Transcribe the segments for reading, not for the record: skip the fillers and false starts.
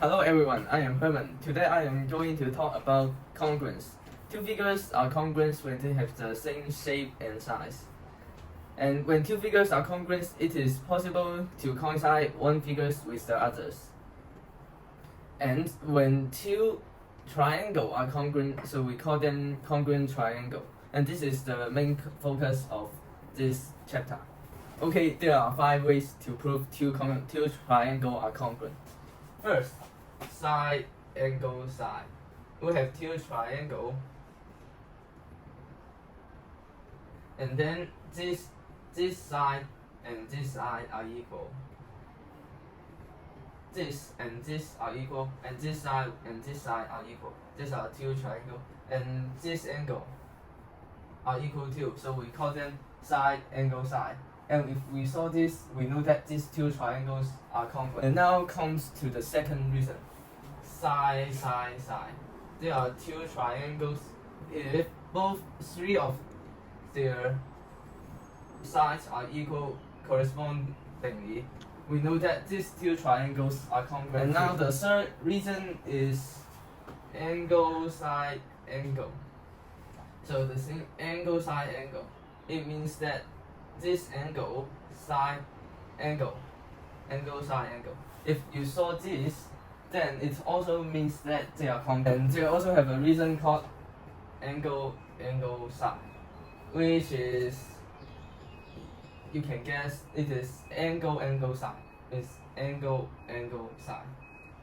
Hello everyone, I am Herman. Today I am going to talk about congruence. Two figures are congruent when they have the same shape and size. And when two figures are congruent, it is possible to coincide one figure with the others. And when two triangles are congruent, so we call them congruent triangle. And this is the main focus of this chapter. Okay, there are 5 ways to prove two triangles are congruent. First, side angle side. We have two triangles, and then this side and this side are equal. This and this are equal, and this side and this side are equal. These are two triangles, and this angle are equal too. So we call them side angle side. And if we saw this, we know that these two triangles are congruent. And now comes to the second reason. Side, side, side. There are two triangles. If both 3 of their sides are equal correspondingly, we know that these two triangles are congruent. And now the third reason is angle, side, angle. So the same angle, side, angle. It means that this angle, side, angle, angle, side, angle. If you saw this, then it also means that they are congruent. And they also have a reason called angle, angle, side, which is, you can guess, it is angle, angle, side. It's angle, angle, side,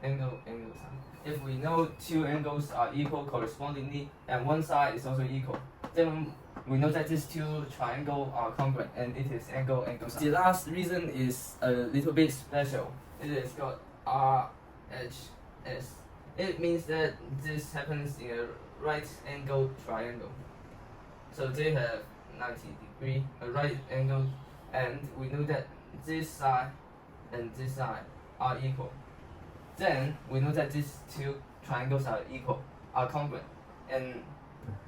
angle, angle, side. If we know two angles are equal correspondingly and one side is also equal, then we know that these two triangles are congruent, and it is angle, angle, side. The last reason is a little bit special. It is called RHS. It means that this happens in a right angle triangle. So they have 90 degrees, a right angle, and we know that this side and this side are equal. Then we know that these two triangles are equal, are congruent, and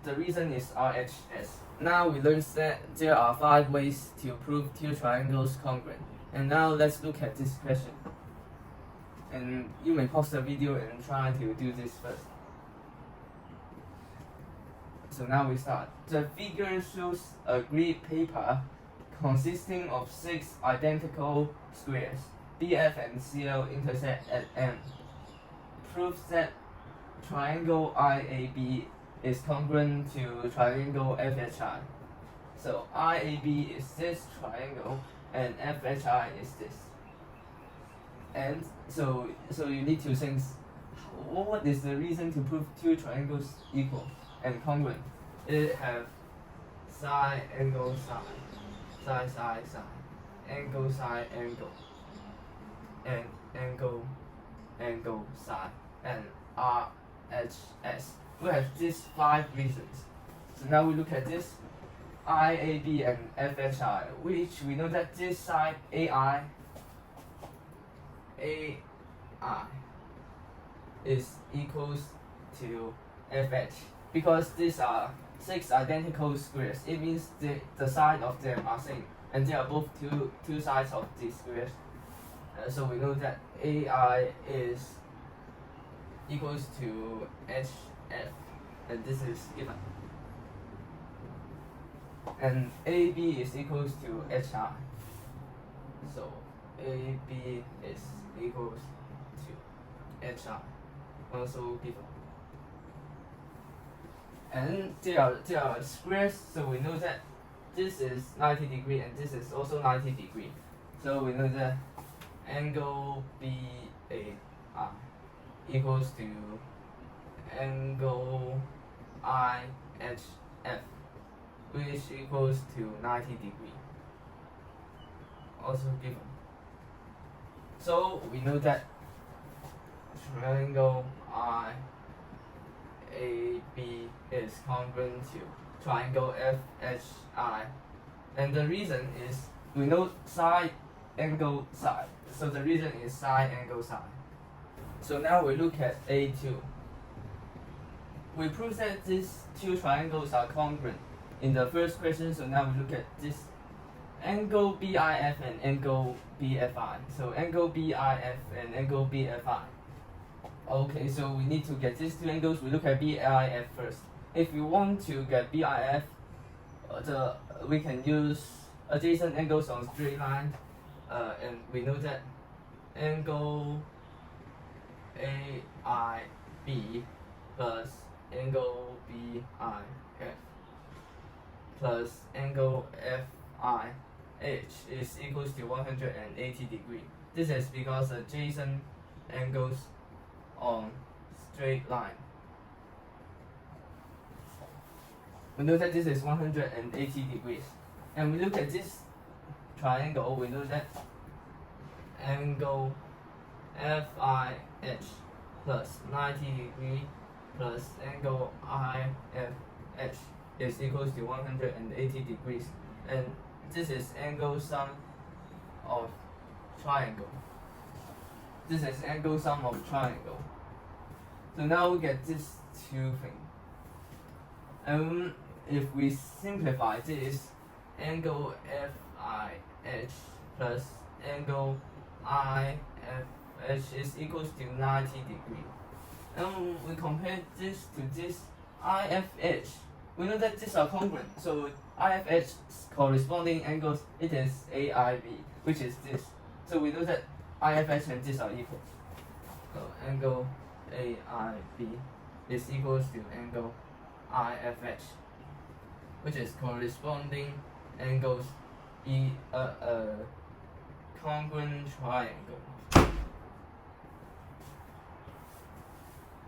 the reason is RHS. Now we learned that there are 5 ways to prove two triangles congruent. And now let's look at this question. And you may pause the video and try to do this first. So now we start. The figure shows a grid paper consisting of 6 identical squares. BF and CL intersect at M. Proves that triangle IAB is congruent to triangle FHI. So IAB is this triangle and FHI is this. And so you need to think, what is the reason to prove two triangles equal and congruent? It have side, angle, side, side, side, side, angle, side, angle, and angle, angle, side, and RHS. We have these 5 reasons. So now we look at this IAB and FHI, which we know that this side AI is equals to FH. Because these are 6 identical squares, it means the side of them are same, and they are both two sides of these squares. So we know that AI is equals to HF, and this is given. And AB is equals to HI. So AB is equals to HI, also given. And they are squares, so we know that this is 90 degrees and this is also 90 degrees. So we know that angle BAI equals to angle IHF, which equals to 90 degrees, also given. So we know that triangle IAB is congruent to triangle FHI, and the reason is we know side, angle, side. So the reason is side, angle, side. So now we look at A2. We prove that these two triangles are congruent in the first question. So now we look at this angle BIF and angle BFI. So angle BIF and angle BFI Okay, so we need to get these two angles. We look at BIF first. If you want to get BIF, we can use adjacent angles on straight line, and we know that angle AIB plus angle BIF plus angle FIH is equals to 180 degrees. This is because adjacent angles on straight line. We know that this is 180 degrees. And we look at this triangle, we know that angle FIH plus 90 degrees plus angle IFH is equals to 180 degrees. And this is angle sum of triangle. This is angle sum of triangle. So now we get these two things. If we simplify this, angle FIH plus angle IFH is equals to 90 degrees. And we compare this to this IFH. We know that these are congruent, so IFH's corresponding angles, it is AIB, which is this. So we know that IFH and this are equal. So angle AIB is equals to angle IFH, which is corresponding angles congruent triangle.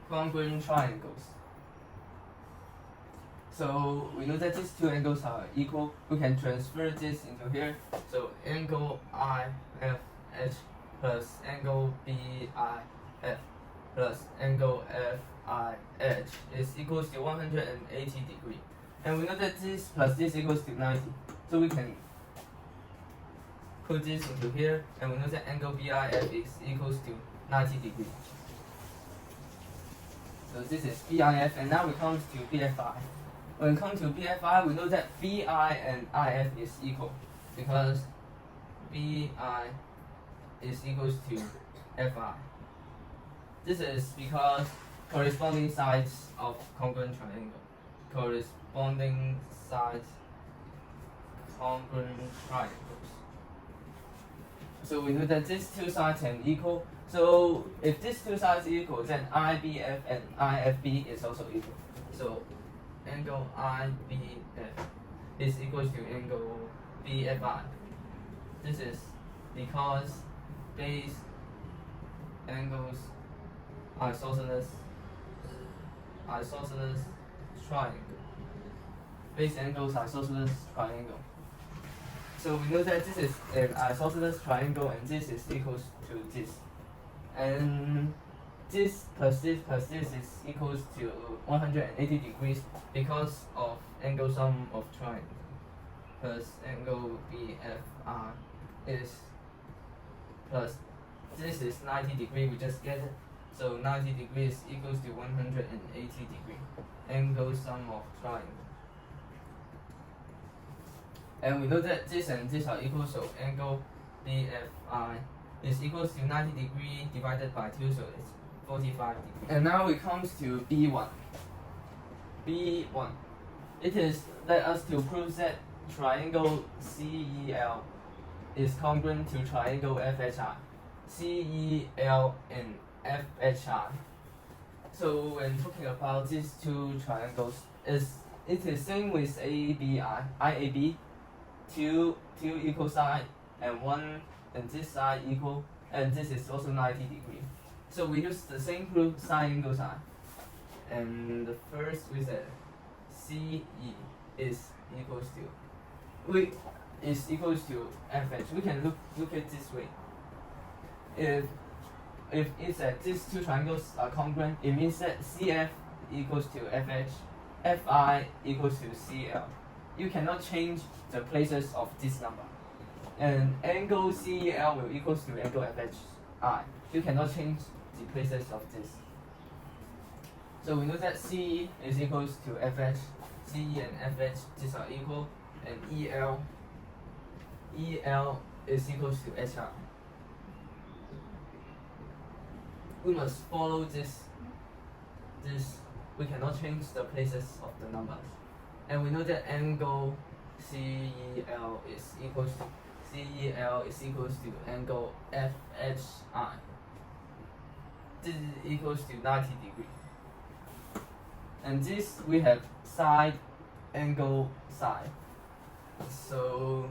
Congruent triangles. So we know that these two angles are equal. We can transfer this into here. So angle IFH plus angle BIF plus angle FIH is equals to 180 degrees. And we know that this plus this equals to 90. So we can put this into here, and we know that angle BIF is equals to 90 degrees. So this is BIF, and now we come to BFI. When it comes to BFI, we know that BI and IF is equal because BI is equals to FI. This is because corresponding sides of congruent triangle. Corresponding sides congruent triangles. So we know that these two sides are equal. So if these two sides are equal, then IBF and IFB is also equal. So angle IBF is equals to angle BFI. This is because base angles isosceles triangle. Base angles isosceles triangle. So we know that this is an isosceles triangle, and this is equals to this. And this plus this plus this is equals to 180 degrees because of angle sum of triangle. Plus angle BFI is plus this is 90 degrees, we just get it. So 90 degrees equals to 180 degrees. Angle sum of triangle. And we know that this and this are equal, so angle BFI is equals to 90 degrees divided by 2, so it's 45 degrees. And now it comes to B1. B1. It is let us to prove that triangle CEL is congruent to triangle FHI. CEL and FHI. So when talking about these two triangles, it is same with IAB. Two equal side and one and this side equal, and this is also 90 degrees. So we use the same proof sine angle sine. And the first we said CE is equals to FH. We can look at this way. If it's that these two triangles are congruent, it means that CF equals to FH, FI equals to CL. You cannot change the places of this number. And angle CEL will equals to angle FHI. You cannot change the places of this. So we know that CE is equals to FH, CE and FH, these are equal, and EL is equals to HR. we must follow this. We cannot change the places of the numbers, and we know that angle CEL is equals to angle FHI. This is equals to 90 degrees. And this we have side angle side. So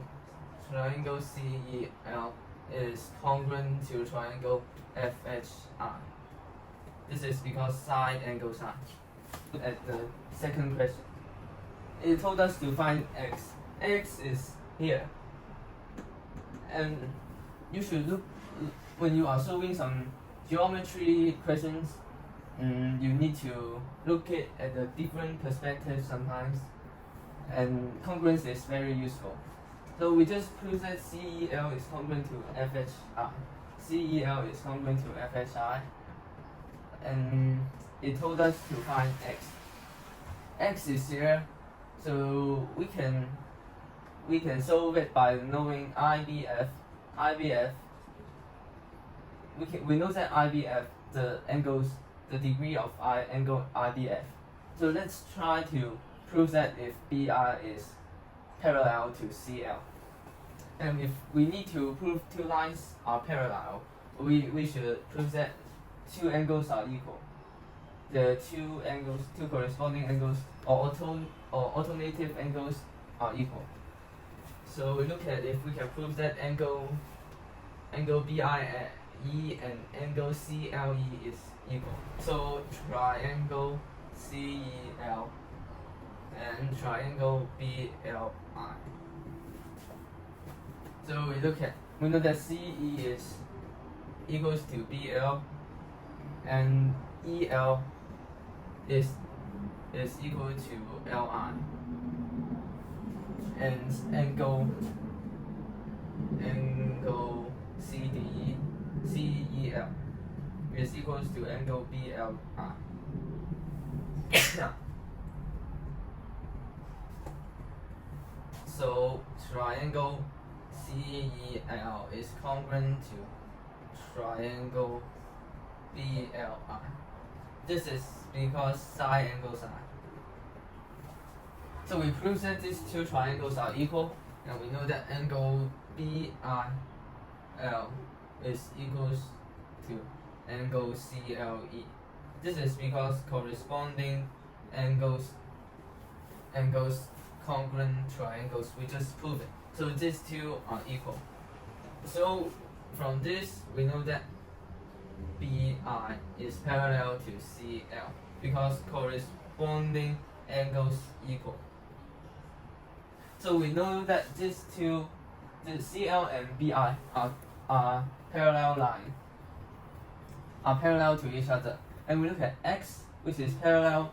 triangle CEL is congruent to triangle FHI. This is because side angle side. Look at the second question. It told us to find x. X is here. And you should look when you are solving some geometry questions. You need to look at the different perspectives sometimes, and congruence is very useful. So we just prove that CEL is congruent to FHI. CEL is congruent to FHI, and it told us to find x. X is here, so we can solve it by knowing IBF. We know that IBF, the degree of angle IBF. So let's try to prove that if BI is parallel to CL. And if we need to prove two lines are parallel, we should prove that two angles are equal. The two corresponding angles or alternative angles are equal. So we look at if we can prove that angle BIE and angle CLE is equal. So triangle CEL and triangle BLI. So we know that CE is equals to BL and EL is equal to LI, and angle CEL is equals to angle BLI. So triangle CEL is congruent to triangle BLI. This is because side angle side. So we prove that these two triangles are equal, and we know that angle BIL is equals to angle CLE. This is because corresponding angles congruent triangles. We just prove it. So these two are equal. So from this we know that BI is parallel to CL because corresponding angles equal. So we know that these two, the CL and BI are parallel line, are parallel to each other. And we look at X, which is parallel,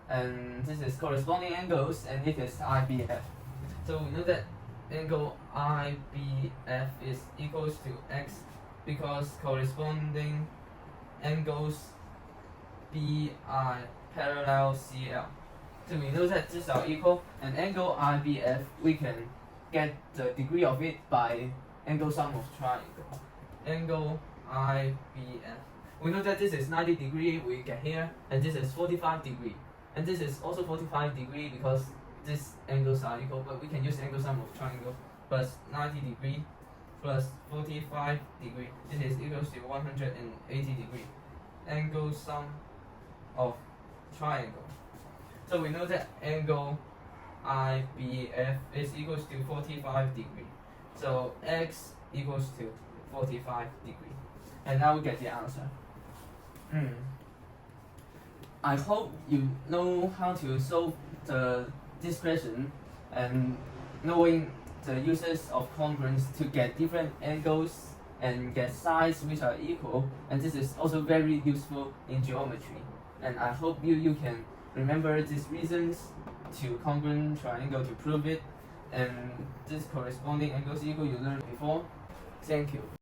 and this is corresponding angles, and it is IBF. So we know that angle IBF is equals to X because corresponding angles BI parallel CL. So we know that these are equal, and angle IBF we can get the degree of it by angle sum of triangle. Angle IBF. We know that this is 90 degree we get here, and this is 45 degree, and this is also 45 degree because these angles are equal. But we can use angle sum of triangle plus 90 degree plus 45 degree. This is equals to 180 degree. Angle sum of triangle. So we know that angle IBF is equals to 45 degree. So X equals to 45 degree. And now we get the answer. I hope you know how to solve this question, and knowing the uses of congruence to get different angles and get sides which are equal, and this is also very useful in geometry. And I hope you can remember these reasons to congruent triangle to prove it, and this corresponding angles equal you learned before. Thank you.